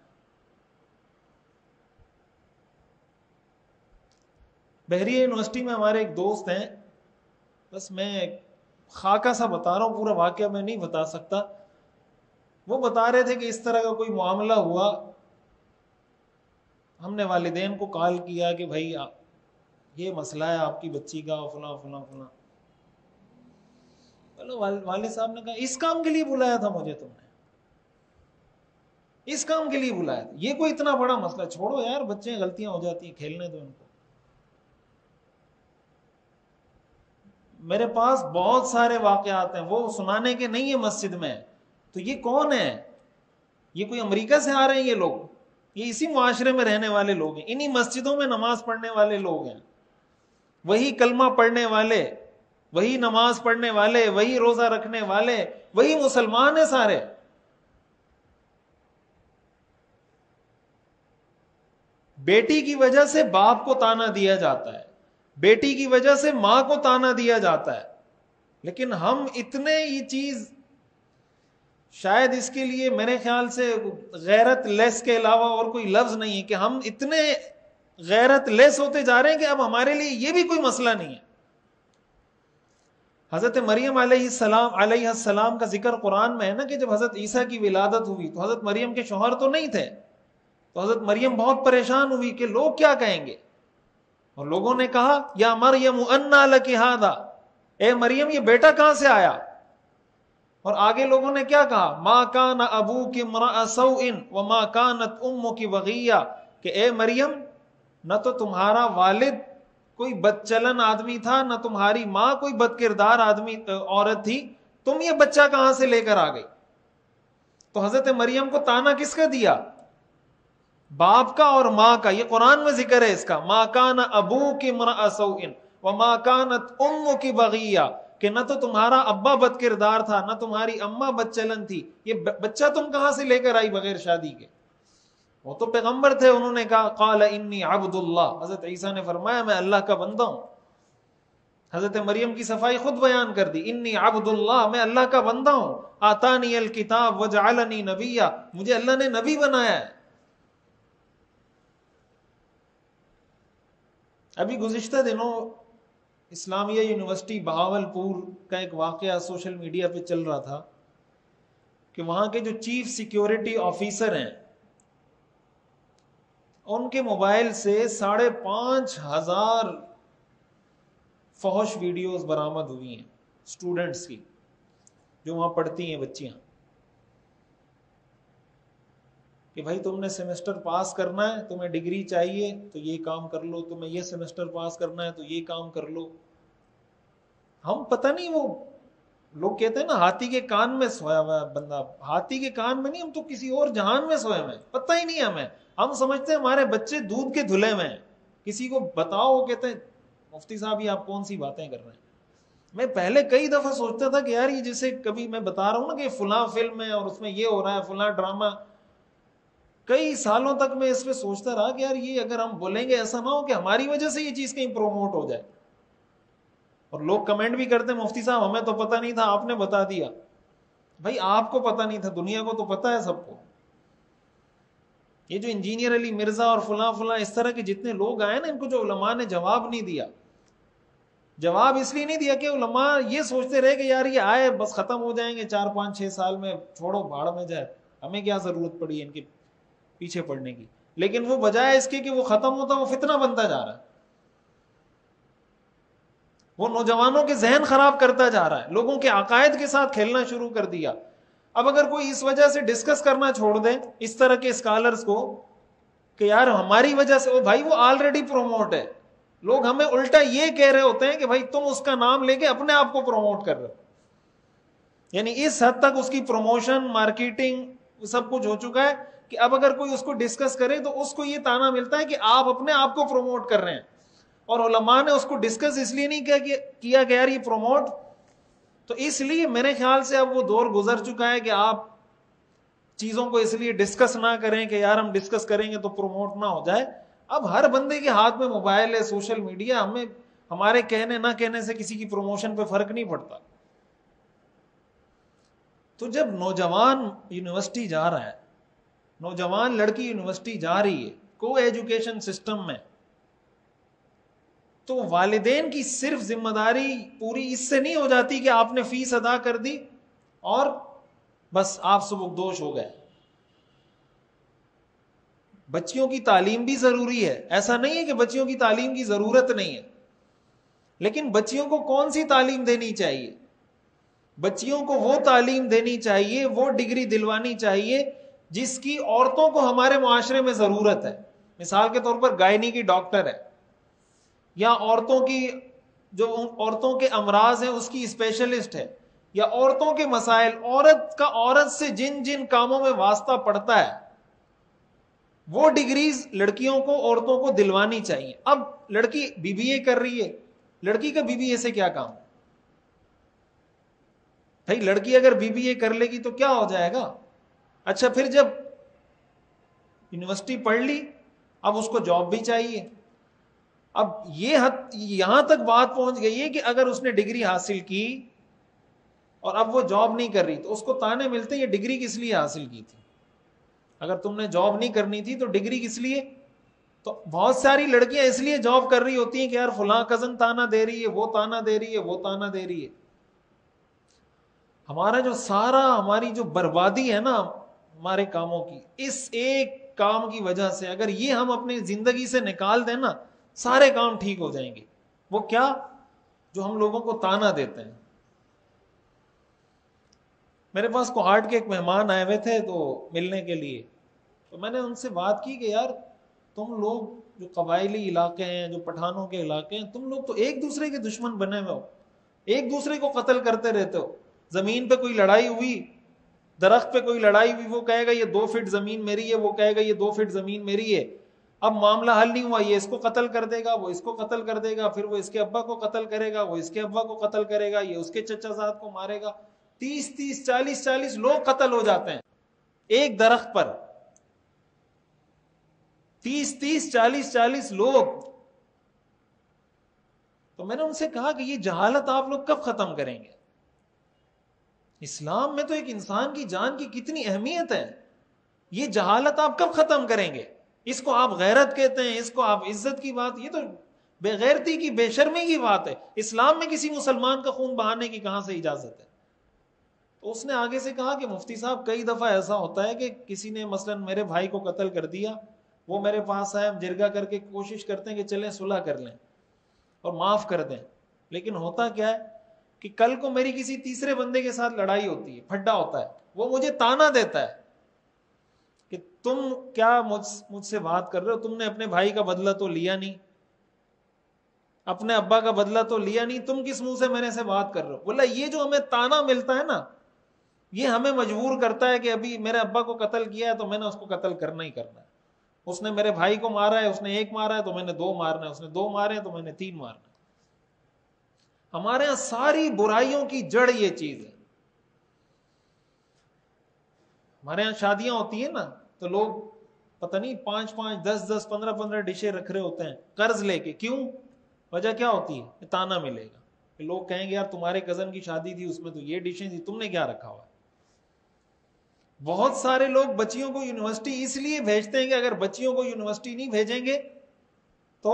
بحریہ یونیورسٹی میں ہمارے ایک دوست ہیں، بس میں خاکہ سا بتا رہا ہوں، پورا واقعہ میں نہیں بتا سکتا، وہ بتا رہے تھے کہ اس طرح کا کوئی معاملہ ہوا، ہم نے والدین کو کال کیا کہ بھائی یہ مسئلہ ہے آپ کی بچی کا، فلاں فلاں فلاں۔ والد صاحب نے کہا اس کام کے لیے بلایا تھا مجھے تم نے، اس کام کے لیے بلایا تھا، یہ کوئی اتنا بڑا مسئلہ؟ چھوڑو یار بچے غلطیاں ہو جاتی ہیں، کھیلنے دو ان کو۔ میرے پاس بہت سارے واقعات ہیں، وہ سنانے کے نہیں ہے مسجد میں، تو یہ کون ہے؟ یہ کوئی امریکہ سے آ رہے ہیں یہ لوگ؟ یہ اسی معاشرے میں رہنے والے لوگ ہیں، انہی مسجدوں میں نماز پڑھنے والے لوگ ہیں، وہی کلمہ پڑھنے والے، وہی نماز پڑھنے والے، وہی روزہ رکھنے والے، وہی مسلمان ہیں سارے۔ بیٹی کی وجہ سے باپ کو تانا دیا جاتا ہے، بیٹی کی وجہ سے ماں کو تانا دیا جاتا ہے، لیکن ہم اتنے یہ چیز، شاید اس کے لیے میرے خیال سے غیرت لیس کے علاوہ اور کوئی لفظ نہیں ہے، کہ ہم اتنے غیرت لیس ہوتے جا رہے ہیں کہ اب ہمارے لیے یہ بھی کوئی مسئلہ نہیں ہے۔ حضرت مریم علیہ السلام کا ذکر قرآن میں ہے نا، کہ جب حضرت عیسیٰ کی ولادت ہوئی تو حضرت مریم کے شوہر تو نہیں تھے، تو حضرت مریم بہت پریشان ہوئی کہ لوگ کیا کہیں گے، اور لوگوں نے کہا یا مریم انا لکی ھذا، اے مریم یہ بیٹا کہاں سے آیا؟ اور آگے لوگوں نے کیا کہا؟ ما کان ابوک امرأ سوء وما کانت امک بغیہ، کہ اے مریم نہ تو تمہارا والد کوئی بد چلن آدمی تھا، نہ تمہاری ماں کوئی بد کردار عورت تھی، تم یہ بچہ کہاں سے لے کر آ گئی؟ تو حضرت مریم کو تانا کس کا دیا؟ باپ کا اور ماں کا. یہ قرآن میں ذکر ہے اس کا. ما کان ابوک امرأ سوء وما کانت امک بغیہ، کہ نہ تو تمہارا ابا بد کردار تھا نہ تمہاری اماں بد چلن تھی، یہ بچہ تم کہاں سے لے کر آئی بغیر شادی کے؟ وہ تو پیغمبر تھے، انہوں نے کہا قال انی عبد اللہ، حضرت عیسیٰ نے فرمایا میں اللہ کا بندہ ہوں. حضرت مریم کی صفائی خود بیان کر دی، انی عبد اللہ، میں اللہ کا بندہ ہوں. آتانی الکتاب وجعلنی نبیا، مجھے اللہ نے نبی بنایا ہے. ابھی گزشتہ دنوں اسلامیہ یونیورسٹی بہاولپور کا ایک واقعہ سوشل میڈیا پہ چل رہا تھا کہ وہاں کے جو چیف سیکیورٹی آفیسر ہیں ان کے موبائل سے 5,500 فحش ویڈیوز برآمد ہوئی ہیں اسٹوڈنٹس کی جو وہاں پڑھتی ہیں بچیاں، کہ بھائی تم نے سیمسٹر پاس کرنا ہے، تمہیں ڈگری چاہیے تو یہ کام کر لو، تمہیں یہ سیمسٹر پاس کرنا ہے تو یہ کام کر لو. ہم پتہ نہیں، وہ لوگ کہتے ہیں نا ہاتھی کے کان میں سویا ہوا ہے بندہ، ہاتھی کے کان میں نہیں، ہم تو کسی اور جہان میں سوئے ہوئے ہیں، پتہ ہی نہیں ہمیں. ہم سمجھتے ہیں ہمارے بچے دودھ کے دھلے میں ہیں. کسی کو بتاؤ وہ کہتے ہیں مفتی صاحب یہ آپ کون سی باتیں کر رہے ہیں. میں پہلے کئی دفعہ سوچتا تھا کہ یار یہ جیسے کبھی میں بتا رہا ہوں نا کہ فلاں فلم ہے اور اس میں یہ ہو رہا ہے، فلاں ڈرامہ، کئی سالوں تک میں اس پہ سوچتا رہا کہ یار یہ اگر ہم بولیں گے ایسا نہ ہو کہ ہماری وجہ سے یہ چیز کہیں پروموٹ ہو جائے. اور لوگ کمنٹ بھی کرتے ہیں مفتی صاحب ہمیں تو پتہ نہیں تھا، آپ نے بتا دیا. بھائی آپ کو پتہ نہیں تھا، دنیا کو تو پتہ ہے سب کو. یہ جو انجینئر علی مرزا اور فلاں فلاں اس طرح کے جتنے لوگ آئے نا، ان کو جو علماء نے جواب نہیں دیا. جواب اس لیے نہیں دیا کہ علماء یہ سوچتے رہے کہ یار یہ آئے بس ختم ہو جائیں گے 4-5-6 سال میں، چھوڑو بھاڑ میں جائے، ہمیں کیا ضرورت پڑی ہے ان کے پیچھے پڑنے کی. لیکن وہ بجائے اس کے کہ وہ ختم ہوتا وہ فتنہ بنتا جا رہا ہے، وہ نوجوانوں کے ذہن خراب کرتا جا رہا ہے، لوگوں کے عقائد کے ساتھ کھیلنا شروع کر دیا. اب اگر کوئی اس وجہ سے ڈسکس کرنا چھوڑ دے اس طرح کے اسکالرز کو کہ یار ہماری وجہ سے، بھائی وہ آلریڈی پروموٹ ہے. لوگ ہمیں الٹا یہ کہہ رہے ہوتے ہیں کہ بھائی تم اس کا نام لے کے اپنے آپ کو پروموٹ کر رہے ہو. یعنی اس حد تک اس کی پروموشن، مارکیٹنگ سب کچھ ہو چکا ہے کہ اب اگر کوئی اس کو ڈسکس کرے تو اس کو یہ تانا ملتا ہے کہ آپ اپنے آپ کو پروموٹ کر رہے ہیں. اور علماء نے اس کو ڈسکس اس لیے نہیں کیا کہ یار یہ پروموٹ، تو اس لیے میرے خیال سے اب وہ دور گزر چکا ہے کہ آپ چیزوں کو اس لیے ڈسکس نہ کریں کہ یار ہم ڈسکس کریں گے تو پروموٹ نہ ہو جائے. اب ہر بندے کے ہاتھ میں موبائل ہے، سوشل میڈیا، ہمیں ہمارے کہنے نہ کہنے سے کسی کی پروموشن پہ فرق نہیں پڑتا. تو جب نوجوان یونیورسٹی جا رہا ہے، نوجوان لڑکی یونیورسٹی جا رہی ہے کو ایجوکیشن سسٹم میں، تو والدین کی صرف ذمہ داری پوری اس سے نہیں ہو جاتی کہ آپ نے فیس ادا کر دی اور بس آپ سبکدوش ہو گئے. بچیوں کی تعلیم بھی ضروری ہے، ایسا نہیں ہے کہ بچیوں کی تعلیم کی ضرورت نہیں ہے، لیکن بچیوں کو کون سی تعلیم دینی چاہیے؟ بچیوں کو وہ تعلیم دینی چاہیے، وہ ڈگری دلوانی چاہیے جس کی عورتوں کو ہمارے معاشرے میں ضرورت ہے. مثال کے طور پر گائنی کی ڈاکٹر ہے، یا عورتوں کی جو عورتوں کے امراض ہیں اس کی اسپیشلسٹ ہے، یا عورتوں کے مسائل، عورت سے جن جن کاموں میں واسطہ پڑتا ہے وہ ڈگریز لڑکیوں کو، عورتوں کو دلوانی چاہیے. اب لڑکی بی بی اے کر رہی ہے، لڑکی کا بی بی اے سے کیا کام؟ بھائی لڑکی اگر بی بی اے کر لے گی تو کیا ہو جائے گا؟ اچھا پھر جب یونیورسٹی پڑھ لی اب اس کو جاب بھی چاہیے. اب یہ یہاں تک بات پہنچ گئی ہے کہ اگر اس نے ڈگری حاصل کی اور اب وہ جاب نہیں کر رہی تو اس کو تانے ملتے ہیں یہ ڈگری کس لیے حاصل کی تھی؟ اگر تم نے جاب نہیں کرنی تھی تو ڈگری کس لیے؟ تو بہت ساری لڑکیاں اس لیے جاب کر رہی ہوتی ہیں کہ یار فلاں کزن تانا دے رہی ہے، وہ تانا دے رہی ہے، وہ تانا دے رہی ہے. ہماری جو بربادی ہے نا ہمارے کاموں کی، اس ایک کام کی وجہ سے اگر یہ ہم اپنی زندگی سے نکال دیں نا سارے کام ٹھیک ہو جائیں گے. وہ کیا؟ جو ہم لوگوں کو تانا دیتے ہیں. میرے پاس کوہاٹ کے ایک مہمان آئے ہوئے تھے تو ملنے کے لیے, تو میں نے ان سے بات کی کہ یار تم لوگ جو قبائلی علاقے ہیں, جو پٹھانوں کے علاقے ہیں, تم لوگ تو ایک دوسرے کے دشمن بنے ہوئے ہو, ایک دوسرے کو قتل کرتے رہتے ہو. زمین پہ کوئی لڑائی ہوئی, درخت پہ کوئی لڑائی ہوئی, وہ کہے گا یہ 2 فٹ زمین میری ہے, وہ کہے گا یہ 2 فٹ زمین میری ہے. اب معاملہ حل نہیں ہوا, یہ اس کو قتل کر دے گا, وہ اس کو قتل کر دے گا, پھر وہ اس کے ابا کو قتل کرے گا, وہ اس کے ابا کو قتل کرے گا, یہ اس کے چچا زاد کو مارے گا. 30 40 لوگ قتل ہو جاتے ہیں ایک درخت پر. 30 40 لوگ. تو میں نے ان سے کہا کہ یہ جہالت آپ لوگ کب ختم کریں گے؟ اسلام میں تو ایک انسان کی جان کی کتنی اہمیت ہے, یہ جہالت آپ کب ختم کریں گے؟ اس کو آپ غیرت کہتے ہیں, اس کو آپ عزت کی بات, یہ تو بے غیرتی کی, بے شرمی کی بات ہے. اسلام میں کسی مسلمان کا خون بہانے کی کہاں سے اجازت ہے؟ تو اس نے آگے سے کہا کہ مفتی صاحب کئی دفعہ ایسا ہوتا ہے کہ کسی نے مثلا میرے بھائی کو قتل کر دیا, وہ میرے پاس آئے, ہم جرگہ کر کے کوشش کرتے ہیں کہ چلیں صلح کر لیں اور معاف کر دیں, لیکن ہوتا کیا ہے کہ کل کو میری کسی تیسرے بندے کے ساتھ لڑائی ہوتی ہے, پھڈا ہوتا ہے, وہ مجھے تانا دیتا ہے کہ تم کیا مجھ سے بات کر رہے ہو, تم نے اپنے بھائی کا بدلہ تو لیا نہیں, اپنے ابا کا بدلہ تو لیا نہیں, تم کس منہ سے میرے سے بات کر رہے ہو؟ بولا یہ جو ہمیں تانا ملتا ہے نا, یہ ہمیں مجبور کرتا ہے کہ ابھی میرے ابا کو قتل کیا ہے تو میں نے اس کو قتل کرنا ہی کرنا ہے. اس نے میرے بھائی کو مارا ہے, اس نے 1 مارا ہے تو میں نے 2 مارنا ہے, اس نے 2 مارے ہیں تو میں نے 3 مارنا ہے. ہمارے ہاں ساری برائیوں کی جڑ یہ چیز ہے. ہمارے ہاں شادیاں ہوتی ہیں نا تو لوگ پتہ نہیں 5 10 15 ڈشیں رکھ رہے ہوتے ہیں قرض لے کے. کیوں؟ وجہ کیا ہوتی ہے؟ تانا ملے گا کہ لوگ کہیں گے یار تمہارے کزن کی شادی تھی, اس میں تو یہ ڈشیں تھی, تم نے کیا رکھا ہوا ہے. بہت سارے لوگ بچیوں کو یونیورسٹی اس لیے بھیجتے ہیں کہ اگر بچیوں کو یونیورسٹی نہیں بھیجیں گے تو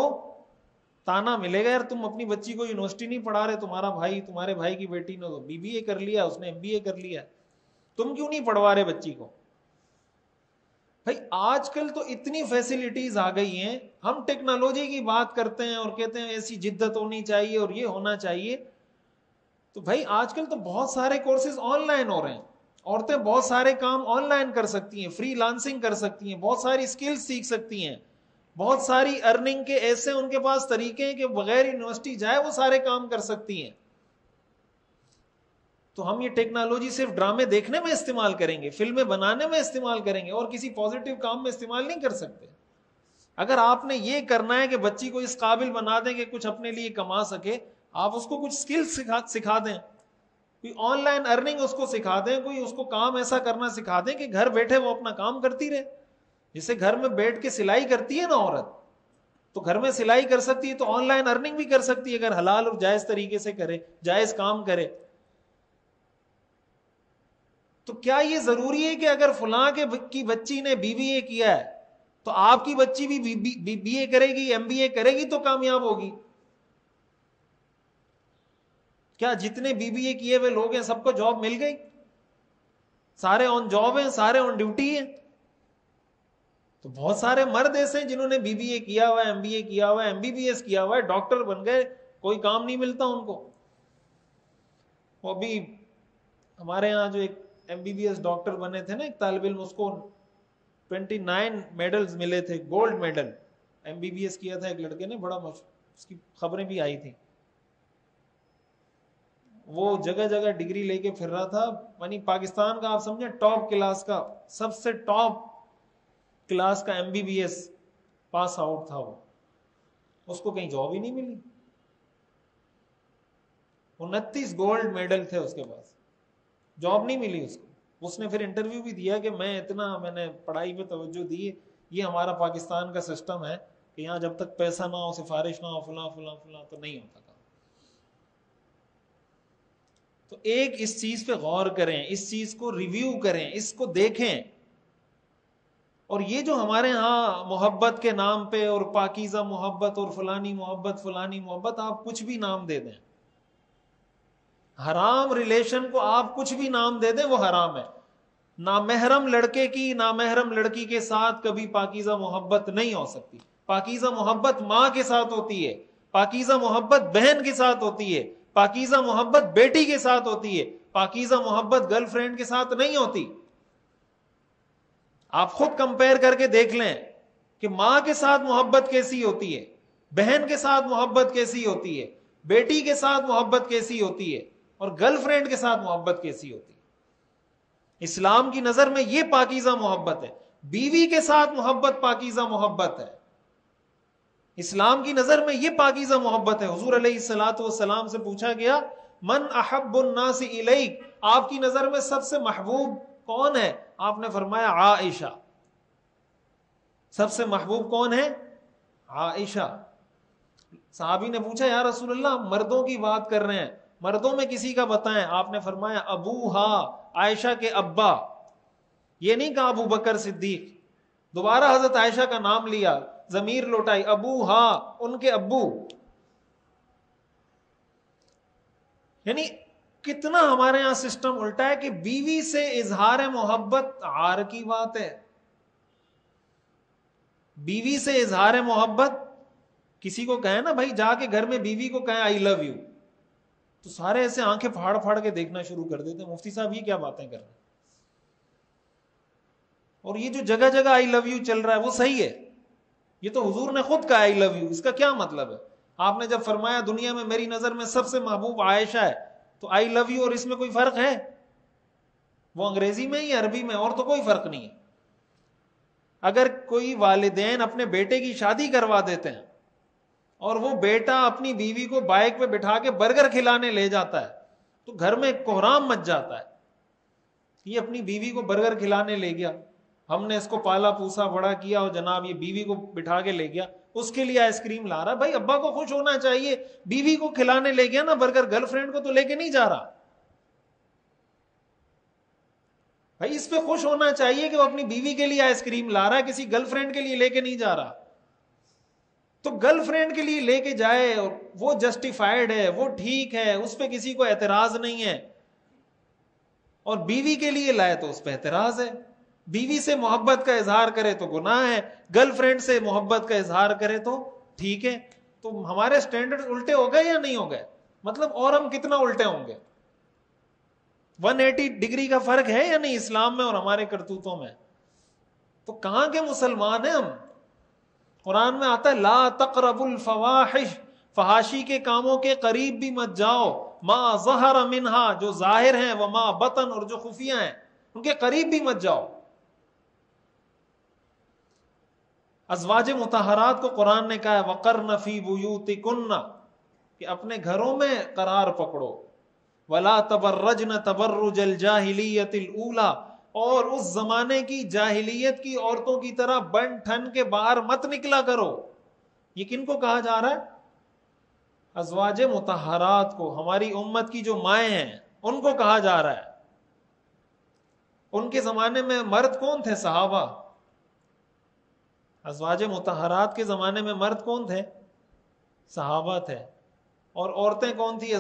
تانا ملے گا, یار تم اپنی بچی کو یونیورسٹی نہیں پڑھا رہے, تمہارے بھائی کی بیٹی نے تو BBA کر لیا, اس نے MBA کر لیا, تم کیوں نہیں پڑھوا رہے بچی کو؟ بھائی آج کل تو اتنی فیسلٹیز آ گئی ہیں, ہم ٹیکنالوجی کی بات کرتے ہیں اور کہتے ہیں ایسی جدت ہونی چاہیے اور یہ ہونا چاہیے. تو بھائی آج کل تو بہت سارے کورسز آن لائن ہو رہے ہیں, عورتیں بہت سارے کام آن لائن کر سکتی ہیں, فری لانسنگ کر سکتی ہیں, بہت ساری اسکلز سیکھ سکتی ہیں, بہت ساری ارننگ کے ایسے ان کے پاس طریقے ہیں کہ بغیر یونیورسٹی جائے وہ سارے کام کر سکتی ہیں. تو ہم یہ ٹیکنالوجی صرف ڈرامے دیکھنے میں استعمال کریں گے, فلمیں بنانے میں استعمال کریں گے, اور کسی پازیٹیو کام میں استعمال نہیں کر سکتے. اگر آپ نے یہ کرنا ہے کہ بچی کو اس قابل بنا دیں کہ کچھ اپنے لیے کما سکے, آپ اس کو کچھ اسکل سکھا دیں, کوئی آن لائن ارننگ اس کو سکھا دیں, کوئی اس کو کام ایسا کرنا سکھا دیں کہ گھر بیٹھے وہ اپنا کام کرتی رہے. جسے گھر میں بیٹھ کے سلائی کرتی ہے نا عورت, تو گھر میں سلائی کر سکتی ہے, تو آن لائن ارننگ بھی کر سکتی ہے اگر حلال اور جائز طریقے سے کرے, جائز کام کرے. تو کیا یہ ضروری ہے کہ اگر فلاں کی بچی نے BBA کیا ہے تو آپ کی بچی بھی BA کرے گی, MBA کرے گی تو کامیاب ہوگی؟ کیا جتنے BBA کیے ہوئے لوگ ہیں سب کو جاب مل گئی؟ سارے آن جاب ہیں, سارے آن ڈیوٹی ہیں؟ تو بہت سارے مرد ایسے ہیں جنہوں نے BBA کیا ہوا ہے, MBA کیا ہوا ہے, MBBS کیا ہوا ہے, ڈاکٹر بن گئے, کوئی کام نہیں ملتا ان کو. وہ ابھی ہمارے ہاں جو ایک MBBS ڈاکٹر بنے تھے نا ایک طالب علم, اس کو 29 میڈلز ملے تھے, گولڈ میڈل. MBBS کیا تھا ایک لڑکے نے, بڑا اس کی خبریں بھی آئی تھی. وہ جگہ جگہ ڈگری لے کے پھر رہا تھا, یعنی پاکستان کا آپ سمجھیں ٹاپ کلاس کا, سب سے ٹاپ کلاس کا MBBS پاس آؤٹ تھا وہ. اس کو کہیں جاب ہی نہیں ملی. 29 گولڈ میڈل تھے اس کے پاس, جاب نہیں ملی اس کو. اس نے پھر انٹرویو بھی دیا کہ میں نے پڑھائی پہ توجہ دی ہے, یہ ہمارا پاکستان کا سسٹم ہے کہ یہاں جب تک پیسہ نہ ہو, سفارش نہ ہو, فلاں فلاں فلاں, تو نہیں ہوتا کام. تو ایک اس چیز پہ غور کریں, اس چیز کو ریویو کریں, اس کو دیکھیں. اور یہ جو ہمارے ہاں محبت کے نام پہ اور پاکیزہ محبت اور فلانی محبت, آپ کچھ بھی نام دے دیں, حرام ریلیشن کو آپ کچھ بھی نام دے دیں, وہ حرام ہے. نامحرم لڑکے کی نامحرم لڑکی کے ساتھ کبھی پاکیزہ محبت نہیں ہو سکتی. پاکیزہ محبت ماں کے ساتھ ہوتی ہے، پاکیزہ محبت بہن کے ساتھ ہوتی ہے، پاکیزہ محبت بیٹی کے ساتھ ہوتی ہے، پاکیزہ محبت گرل فرینڈ کے ساتھ نہیں ہوتی۔ آپ خود کمپیئر کر کے دیکھ لیں کہ ماں کے ساتھ محبت کیسی ہوتی ہے، بہن کے ساتھ محبت کیسی ہوتی ہے، بیٹی کے ساتھ محبت کیسی ہوتی ہے، اور گرل فرینڈ کے ساتھ محبت کیسی ہوتی ہے۔ اسلام کی نظر میں یہ پاکیزہ محبت ہے۔ بیوی کے ساتھ محبت پاکیزہ محبت ہے، اسلام کی نظر میں یہ پاکیزہ محبت ہے۔ حضور علیہ الصلوۃ والسلام سے پوچھا گیا من احب الناس الیک، آپ کی نظر میں سب سے محبوب کون ہے؟ آپ نے فرمایا عائشہ۔ سب سے محبوب کون ہے؟ عائشہ۔ صحابی نے پوچھا یا رسول اللہ مردوں کی بات کر رہے ہیں، مردوں میں کسی کا بتائیں۔ آپ نے فرمایا ابوہا، عائشہ کے ابا۔ یہ نہیں کہا ابو بکر صدیق، دوبارہ حضرت عائشہ کا نام لیا، ضمیر لوٹائی، ابوہا، ان کے ابو۔ یعنی کتنا ہمارے یہاں سسٹم الٹا ہے کہ بیوی سے اظہار محبت عار کی بات ہے۔ بیوی سے اظہار محبت، کسی کو کہیں نا بھائی جا کے گھر میں بیوی کو کہیں آئی لو یو، تو سارے ایسے آنکھیں پھاڑ پھاڑ کے دیکھنا شروع کر دیتے ہیں، مفتی صاحب یہ کیا باتیں کر رہے ہیں۔ اور یہ جو جگہ جگہ آئی لو یو چل رہا ہے وہ صحیح ہے، یہ تو حضور نے خود کہا آئی لو یو، اس کا کیا مطلب ہے؟ آپ نے جب فرمایا دنیا میں میری نظر میں سب سے محبوب عائشہ ہے، تو آئی لو یو اور اس میں کوئی فرق ہے؟ وہ انگریزی میں یا عربی میں، اور تو کوئی فرق نہیں ہے۔ اگر کوئی والدین اپنے بیٹے کی شادی کروا دیتے ہیں اور وہ بیٹا اپنی بیوی کو بائک پہ بٹھا کے برگر کھلانے لے جاتا ہے تو گھر میں کوہرام مچ جاتا ہے، یہ اپنی بیوی کو برگر کھلانے لے گیا، ہم نے اس کو پالا پوسا بڑا کیا اور جناب یہ بیوی کو بٹھا کے لے گیا، اس کے لیے آئس کریم لا رہا ہے۔ بھائی ابا کو خوش ہونا چاہیے، بیوی کو کھلانے لے گیا نا برگر، گرل فرینڈ کو تو لے کے نہیں جا رہا۔ بھائی اس پہ خوش ہونا چاہیے کہ وہ اپنی بیوی کے لیے آئس کریم لا رہا ہے، کسی گرل فرینڈ کے لیے لے کے نہیں جا رہا۔ تو گرل فرینڈ کے لیے لے کے جائے، وہ جسٹیفائیڈ ہے، وہ ٹھیک ہے، اس پہ کسی کو اعتراض نہیں ہے، اور بیوی کے لیے لائے تو اس پہ اعتراض ہے۔ بیوی سے محبت کا اظہار کرے تو گناہ ہے، گرل فرینڈ سے محبت کا اظہار کرے تو ٹھیک ہے۔ تو ہمارے سٹینڈرڈ الٹے ہو گئے یا نہیں ہو گئے؟ مطلب اور ہم کتنا الٹے ہوں گے؟ 180 ڈگری کا فرق ہے یا نہیں اسلام میں اور ہمارے کرتوتوں میں؟ تو کہاں کے مسلمان ہیں ہم؟ قرآن میں آتا ہے لا تقربوا الفواحش، فحاشی کے کاموں کے قریب بھی مت جاؤ، ما ظہر منہا، جو ظاہر ہیں، وما بطن، اور جو خفیہ ہیں ان کے قریب بھی مت جاؤ۔ ازواج مطہرات کو قرآن نے کہا ہے وقرن فی بیوتکن، کہ اپنے گھروں میں قرار پکڑو، ولا تبرجن تبرج الجاہلیت الاولی، اور اس زمانے کی جاہلیت کی عورتوں کی طرح بن ٹھن کے باہر مت نکلا کرو۔ یہ کن کو کہا جا رہا ہے؟ ازواج مطہرات کو، ہماری امت کی جو مائیں ہیں ان کو کہا جا رہا ہے۔ ان کے زمانے میں مرد کون تھے؟ صحابہ۔ ازواج مطہرات کے زمانے میں مرد کون تھے؟ صحابہ تھے۔ اور عورتیں کون تھی؟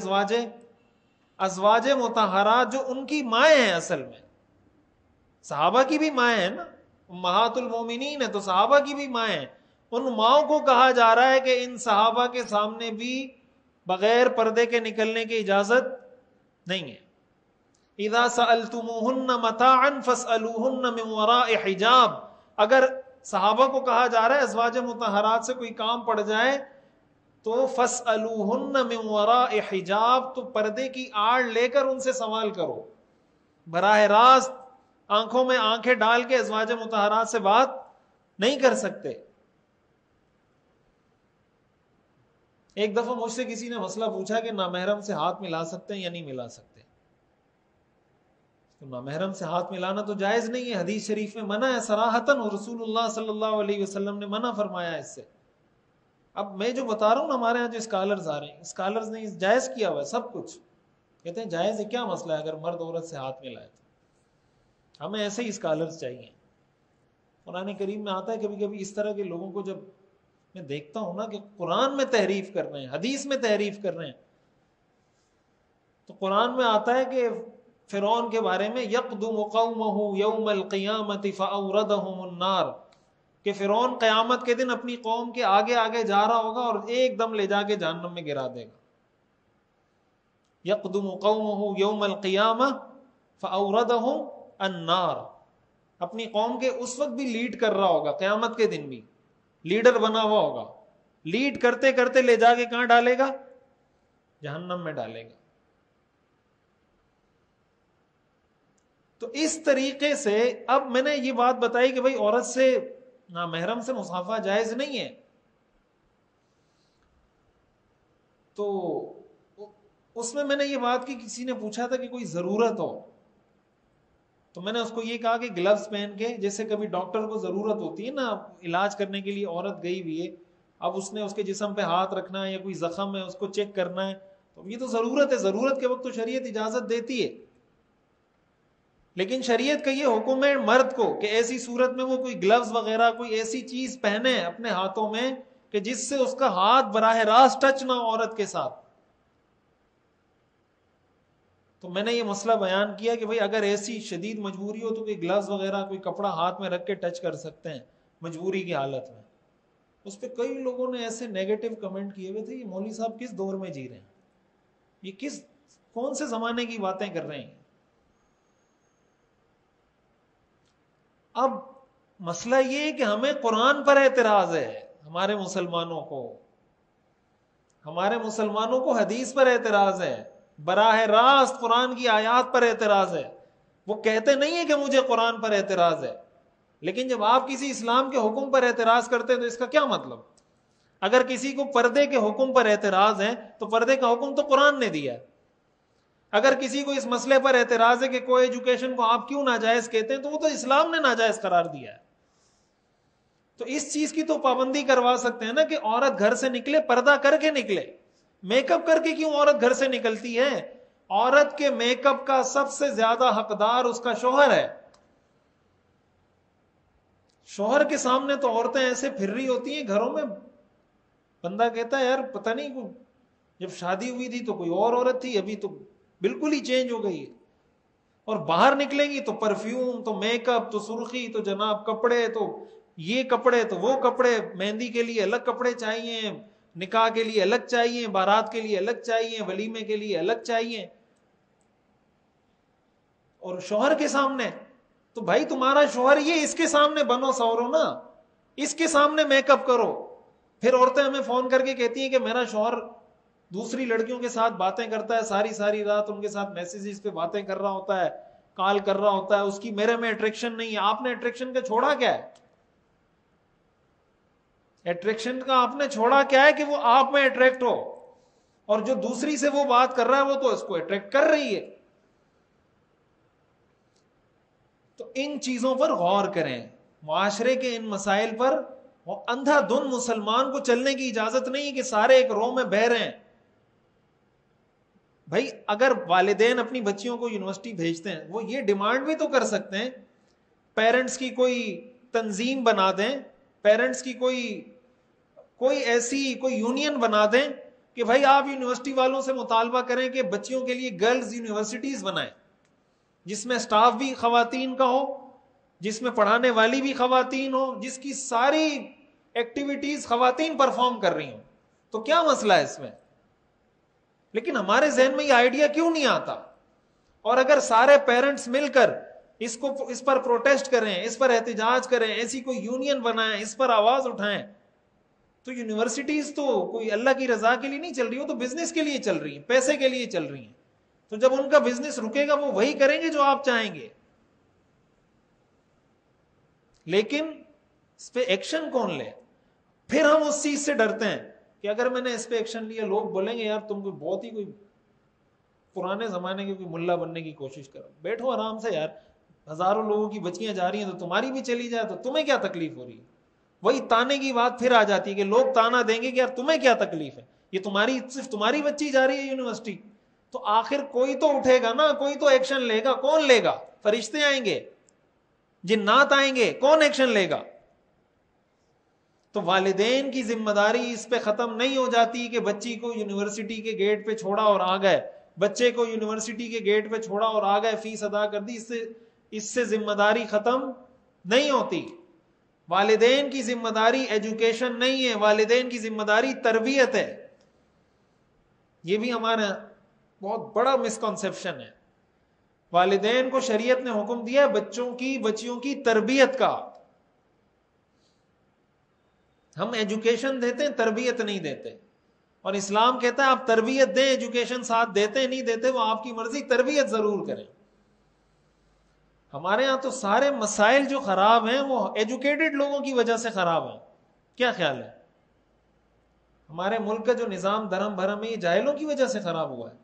ازواج مطہرات جو ان کی مائیں ہیں، اصل میں صحابہ کی بھی مائیں ہیں نا، امہات المومنین ہے تو صحابہ کی بھی مائیں ہیں۔ ان ماؤں کو کہا جا رہا ہے کہ ان صحابہ کے سامنے بھی بغیر پردے کے نکلنے کی اجازت نہیں ہے۔ اذا سألتموہن متاعا فاسألوہن من وراء حجاب، اگر صحابہ کو کہا جا رہا ہے ازواج مطہرات سے کوئی کام پڑ جائے تو فاسألوہن من وراء حجاب، تو پردے کی آڑ لے کر ان سے سوال کرو، براہ راست آنکھوں میں آنکھیں ڈال کے ازواج مطہرات سے بات نہیں کر سکتے۔ ایک دفعہ مجھ سے کسی نے مسئلہ پوچھا کہ نامحرم سے ہاتھ ملا سکتے ہیں یا نہیں ملا سکتے؟ تو نامحرم سے ہاتھ ملانا تو جائز نہیں ہے، حدیث شریف میں منع ہے صراحتاً، اور رسول اللہ صلی اللہ علیہ وسلم نے منع فرمایا ہے اس سے۔ اب میں جو بتا رہا ہوں نا، ہمارے ہاں جو اسکالرز آ رہے ہیں، اسکالرز نے جائز کیا ہوا ہے سب کچھ، کہتے ہیں جائز ہے، کیا مسئلہ ہے اگر مرد عورت سے ہاتھ ملائے تو؟ ہمیں ایسے ہی اسکالرز چاہیے۔ قرآن کریم میں آتا ہے کبھی کبھی اس طرح کے لوگوں کو جب میں دیکھتا ہوں نا کہ قرآن میں تحریف کر رہے ہیں، حدیث میں تحریف کر رہے ہیں، تو قرآن میں آتا ہے کہ فرعون کے بارے میں یقدم قومہ یوم القیامت فاوردہم النار، کہ فرعون قیامت کے دن اپنی قوم کے آگے آگے جا رہا ہوگا اور ایک دم لے جا کے جہنم میں گرا دے گا. یقدم قومہ یوم القیامہ فاوردہم النار. اپنی قوم کے اس وقت بھی لیڈ کر رہا ہوگا, قیامت کے دن بھی لیڈر بنا ہوا ہوگا, لیڈ کرتے کرتے لے جا کے کہاں ڈالے گا؟ جہنم میں ڈالے گا. تو اس طریقے سے اب میں نے یہ بات بتائی کہ بھائی عورت سے نامحرم سے مصافحہ جائز نہیں ہے, تو اس میں نے یہ بات کی, کسی نے پوچھا تھا کہ کوئی ضرورت ہو, تو میں نے اس کو یہ کہا کہ گلوز پہن کے, جیسے کبھی ڈاکٹر کو ضرورت ہوتی ہے نا علاج کرنے کے لیے, عورت گئی ہوئی ہے, اب اس نے اس کے جسم پہ ہاتھ رکھنا ہے یا کوئی زخم ہے اس کو چیک کرنا ہے, تو یہ تو ضرورت ہے, ضرورت کے وقت تو شریعت اجازت دیتی ہے. لیکن شریعت کا یہ حکم ہے مرد کو کہ ایسی صورت میں وہ کوئی گلوز وغیرہ کوئی ایسی چیز پہنے اپنے ہاتھوں میں کہ جس سے اس کا ہاتھ براہ راست ٹچ نہ ہو عورت کے ساتھ. تو میں نے یہ مسئلہ بیان کیا کہ بھئی اگر ایسی شدید مجبوری ہو تو کوئی گلوز وغیرہ کوئی کپڑا ہاتھ میں رکھ کے ٹچ کر سکتے ہیں مجبوری کی حالت میں. اس پہ کئی لوگوں نے ایسے نیگیٹو کمنٹ کیے ہوئے تھے, یہ مولوی صاحب کس دور میں جی رہے ہیں, یہ کون سے زمانے کی باتیں کر رہے ہیں. اب مسئلہ یہ ہے کہ ہمیں قرآن پر اعتراض ہے, ہمارے مسلمانوں کو حدیث پر اعتراض ہے, براہ راست قرآن کی آیات پر اعتراض ہے. وہ کہتے نہیں ہے کہ مجھے قرآن پر اعتراض ہے, لیکن جب آپ کسی اسلام کے حکم پر اعتراض کرتے ہیں تو اس کا کیا مطلب؟ اگر کسی کو پردے کے حکم پر اعتراض ہے تو پردے کا حکم تو قرآن نے دیا ہے. اگر کسی کو اس مسئلے پر اعتراض ہے کہ کو ایجوکیشن کو آپ کیوں ناجائز کہتے ہیں, تو وہ تو اسلام نے ناجائز قرار دیا ہے. تو اس چیز کی تو پابندی کروا سکتے ہیں نا کہ عورت گھر سے نکلے پردہ کر کے نکلے. میک اپ کر کے کیوں عورت گھر سے نکلتی ہے؟ عورت کے میک اپ کا سب سے زیادہ حقدار اس کا شوہر ہے. شوہر کے سامنے تو عورتیں ایسے پھر رہی ہوتی ہیں گھروں میں, بندہ کہتا ہے یار پتہ نہیں جب شادی ہوئی تھی تو کوئی اور عورت تھی, ابھی تو بالکل ہی چینج ہو گئی ہے. اور باہر نکلیں گی تو پرفیوم, تو میک اپ, تو سرخی, تو جناب کپڑے, تو یہ کپڑے, تو وہ کپڑے, مہندی کے لیے الگ کپڑے چاہیے, نکاح کے لیے الگ چاہیے, بارات کے لیے الگ چاہیے, ولیمے کے لیے الگ چاہیے. اور شوہر کے سامنے تو بھائی تمہارا شوہر یہ, اس کے سامنے بنو سورو نا, اس کے سامنے میک اپ کرو. پھر عورتیں ہمیں فون کر کے کہتی ہیں کہ میرا شوہر دوسری لڑکیوں کے ساتھ باتیں کرتا ہے, ساری رات ان کے ساتھ میسیجز پہ باتیں کر رہا ہوتا ہے, کال کر رہا ہوتا ہے, اس کی میرے میں اٹریکشن نہیں ہے. آپ نے اٹریکشن کا چھوڑا کیا ہے؟ اٹریکشن کا آپ نے چھوڑا کیا ہے کہ وہ آپ میں اٹریکٹ ہو, اور جو دوسری سے وہ بات کر رہا ہے وہ تو اس کو اٹریکٹ کر رہی ہے. تو ان چیزوں پر غور کریں, معاشرے کے ان مسائل پر. وہ اندھا دھن مسلمان کو چلنے کی اجازت نہیں کہ سارے ایک رو میں بہ رہے ہیں. بھائی اگر والدین اپنی بچیوں کو یونیورسٹی بھیجتے ہیں, وہ یہ ڈیمانڈ بھی تو کر سکتے ہیں, پیرنٹس کی کوئی تنظیم بنا دیں, پیرنٹس کی کوئی ایسی کوئی یونین بنا دیں کہ بھائی آپ یونیورسٹی والوں سے مطالبہ کریں کہ بچیوں کے لیے گرلز یونیورسٹیز بنائیں, جس میں سٹاف بھی خواتین کا ہو, جس میں پڑھانے والی بھی خواتین ہو, جس کی ساری ایکٹیویٹیز خواتین پرفارم کر رہی ہوں. تو کیا مسئلہ ہے اس میں؟ لیکن ہمارے ذہن میں یہ آئیڈیا کیوں نہیں آتا؟ اور اگر سارے پیرنٹس مل کر اس پر پروٹیسٹ کریں, اس پر احتجاج کریں, ایسی کوئی یونین بنائیں, اس پر آواز اٹھائیں, تو یونیورسٹیز تو کوئی اللہ کی رضا کے لیے نہیں چل رہی, وہ تو بزنس کے لیے چل رہی ہیں, پیسے کے لیے چل رہی ہیں. تو جب ان کا بزنس رکے گا وہ وہی کریں گے جو آپ چاہیں گے. لیکن اس پہ ایکشن کون لے؟ پھر ہم اس چیز سے ڈرتے ہیں کہ اگر میں نے اس پہ ایکشن لیا لوگ بولیں گے یار تم کوئی بہت ہی کوئی پرانے زمانے کے کوئی ملا بننے کی کوشش کرو. بیٹھو آرام سے یار, ہزاروں لوگوں کی بچیاں جا رہی ہیں تو تمہاری بھی چلی جائے تو تمہیں کیا تکلیف ہو رہی ہے؟ وہی تانے کی بات پھر آ جاتی ہے کہ لوگ تانا دیں گے کہ یار تمہیں کیا تکلیف ہے, یہ صرف تمہاری بچی جا رہی ہے یونیورسٹی. تو آخر کوئی تو اٹھے گا نا, کوئی تو ایکشن لے گا. کون لے گا؟ فرشتے آئیں گے, جنات آئیں گے, کون ایکشن لے گا؟ تو والدین کی ذمہ داری اس پہ ختم نہیں ہو جاتی کہ بچی کو یونیورسٹی کے گیٹ پہ چھوڑا اور آ گئے, بچے کو یونیورسٹی کے گیٹ پہ چھوڑا اور آ گئے, فیس ادا کر دی, اس سے ذمہ داری ختم نہیں ہوتی. والدین کی ذمہ داری ایجوکیشن نہیں ہے، والدین کی ذمہ داری تربیت ہے. یہ بھی ہمارا بہت بڑا مسکنسیپشن ہے. والدین کو شریعت نے حکم دیا ہے بچیوں کی تربیت کا. ہم ایجوکیشن دیتے ہیں، تربیت نہیں دیتے. اور اسلام کہتا ہے آپ تربیت دیں، ایجوکیشن ساتھ دیتے نہیں دیتے وہ آپ کی مرضی، تربیت ضرور کریں. ہمارے ہاں تو سارے مسائل جو خراب ہیں وہ ایجوکیٹڈ لوگوں کی وجہ سے خراب ہیں. کیا خیال ہے؟ ہمارے ملک کا جو نظام دھرم بھرم ہے یہ جاہلوں کی وجہ سے خراب ہوا ہے.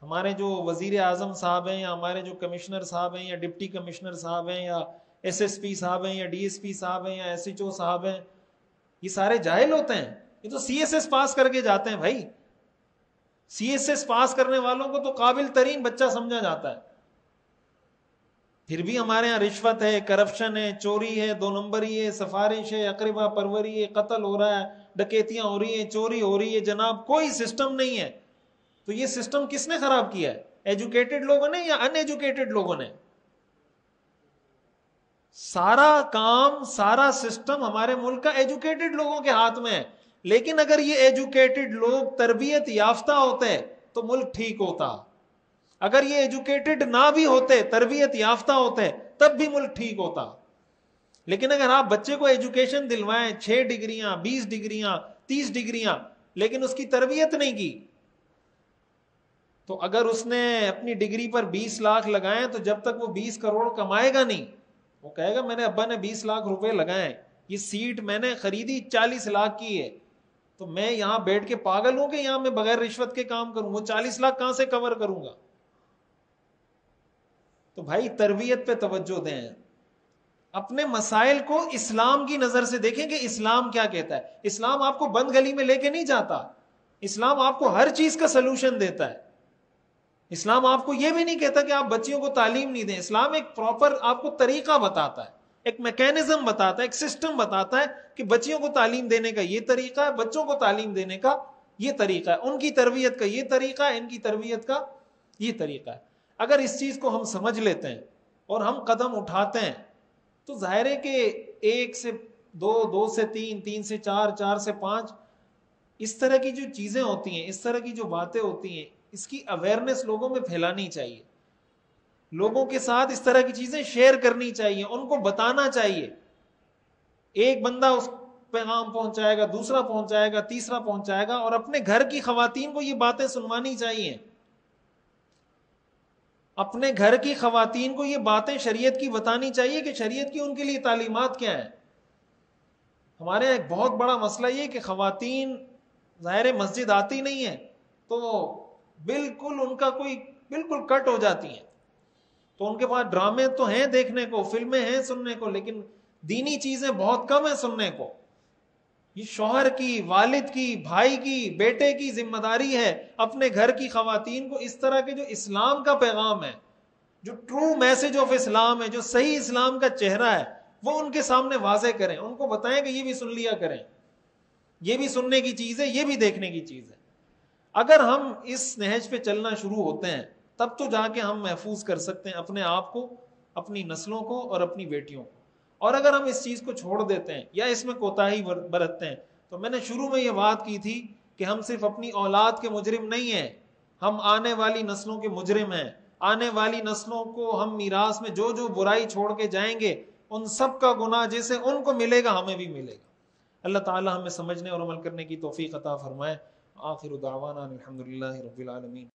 ہمارے جو وزیر اعظم صاحب ہیں، یا ہمارے جو کمشنر صاحب ہیں، یا ڈپٹی کمشنر صاحب ہیں، یا ایس ایس پی صاحب ہیں، یا ڈی ایس پی صاحب ہیں، یا ایس ایچ او صاحب ہیں، یہ سارے جاہل ہوتے ہیں. یہ تو سی ایس ایس پاس کر کے جاتے ہیں بھائی. سی ایس ایس پاس کرنے والوں کو تو قابل ترین بچہ سمجھا جاتا ہے. پھر بھی ہمارے یہاں رشوت ہے، کرپشن ہے، چوری ہے، 2 نمبری ہے، سفارش ہے، اقربا پروری ہے، قتل ہو رہا ہے، ڈکیتیاں ہو رہی ہیں، چوری ہو رہی ہے. جناب کوئی سسٹم نہیں ہے. تو یہ سسٹم کس نے خراب کیا ہے؟ ایجوکیٹڈ لوگوں نے یا ان ایجوکیٹڈ لوگوں نے؟ سارا کام، سارا سسٹم ہمارے ملک کا ایجوکیٹڈ لوگوں کے ہاتھ میں ہے. لیکن اگر یہ ایجوکیٹڈ لوگ تربیت یافتہ ہوتے تو ملک ٹھیک ہوتا. اگر یہ ایجوکیٹڈ نہ بھی ہوتے، تربیت یافتہ ہوتے، تب بھی ملک ٹھیک ہوتا. لیکن اگر آپ بچے کو ایجوکیشن دلوائیں، 6 ڈگریاں، 20 ڈگریاں، 30 ڈگریاں، لیکن اس کی تربیت نہیں کی، تو اگر اس نے اپنی ڈگری پر 20 لاکھ لگائے تو جب تک وہ 20 کروڑ کمائے گا نہیں، وہ کہے گا میں نے ابا نے 20 لاکھ روپے لگائے، یہ سیٹ میں نے خریدی 40 لاکھ کی ہے، تو میں یہاں بیٹھ کے پاگل ہوں کہ یہاں میں بغیر رشوت کے کام کروں؟ وہ 40 لاکھ کہاں سے کور کروں گا؟ تو بھائی تربیت پہ توجہ دیں. اپنے مسائل کو اسلام کی نظر سے دیکھیں کہ اسلام کیا کہتا ہے. اسلام آپ کو بند گلی میں لے کے نہیں جاتا. اسلام آپ کو ہر چیز کا سلوشن دیتا ہے. اسلام آپ کو یہ بھی نہیں کہتا کہ آپ بچیوں کو تعلیم نہیں دیں. اسلام ایک پراپر آپ کو طریقہ بتاتا ہے، ایک میکینزم بتاتا ہے، ایک سسٹم بتاتا ہے کہ بچیوں کو تعلیم دینے کا یہ طریقہ ہے، بچوں کو تعلیم دینے کا یہ طریقہ ہے، ان کی تربیت کا یہ طریقہ ہے، ان کی تربیت کا یہ طریقہ ہے. اگر اس چیز کو ہم سمجھ لیتے ہیں اور ہم قدم اٹھاتے ہیں تو ظاہر ہے کہ 1 سے 2، 2 سے 3، 3 سے 4، 4 سے 5، اس طرح کی جو چیزیں ہوتی ہیں، اس طرح کی جو باتیں ہوتی ہیں، اس کی اویئرنیس لوگوں میں پھیلانی چاہیے. لوگوں کے ساتھ اس طرح کی چیزیں شیئر کرنی چاہیے، ان کو بتانا چاہیے. ایک بندہ اس پیغام پہنچائے گا، دوسرا پہنچائے گا، تیسرا پہنچائے گا، اور اپنے گھر کی خواتین کو یہ باتیں سنوانی چاہیے. اپنے گھر کی خواتین کو یہ باتیں شریعت کی بتانی چاہیے کہ شریعت کی ان کے لیے تعلیمات کیا ہیں. ہمارے یہاں ایک بہت بڑا مسئلہ یہ کہ خواتین ظاہر مسجد آتی نہیں ہیں تو بالکل ان کا کوئی بالکل کٹ ہو جاتی ہیں. تو ان کے پاس ڈرامے تو ہیں دیکھنے کو، فلمیں ہیں سننے کو، لیکن دینی چیزیں بہت کم ہیں سننے کو. یہ شوہر کی، والد کی، بھائی کی، بیٹے کی ذمہ داری ہے اپنے گھر کی خواتین کو اس طرح کے جو اسلام کا پیغام ہے، جو ٹرو میسج آف اسلام ہے، جو صحیح اسلام کا چہرہ ہے، وہ ان کے سامنے واضح کریں. ان کو بتائیں کہ یہ بھی سن لیا کریں، یہ بھی سننے کی چیز ہے، یہ بھی دیکھنے کی چیز ہے. اگر ہم اس نہج پہ چلنا شروع ہوتے ہیں تب تو جا کے ہم محفوظ کر سکتے ہیں اپنے آپ کو، اپنی نسلوں کو اور اپنی بیٹیوں کو. اور اگر ہم اس چیز کو چھوڑ دیتے ہیں یا اس میں کوتاہی برتتے ہیں، تو میں نے شروع میں یہ بات کی تھی کہ ہم صرف اپنی اولاد کے مجرم نہیں ہیں، ہم آنے والی نسلوں کے مجرم ہیں. آنے والی نسلوں کو ہم میراث میں جو جو برائی چھوڑ کے جائیں گے ان سب کا گناہ جیسے ان کو ملے گا ہمیں بھی ملے گا. اللہ تعالی ہمیں سمجھنے اور عمل کرنے کی توفیق عطا فرمائے. آخر دعوانا الحمدللہ رب العالمین.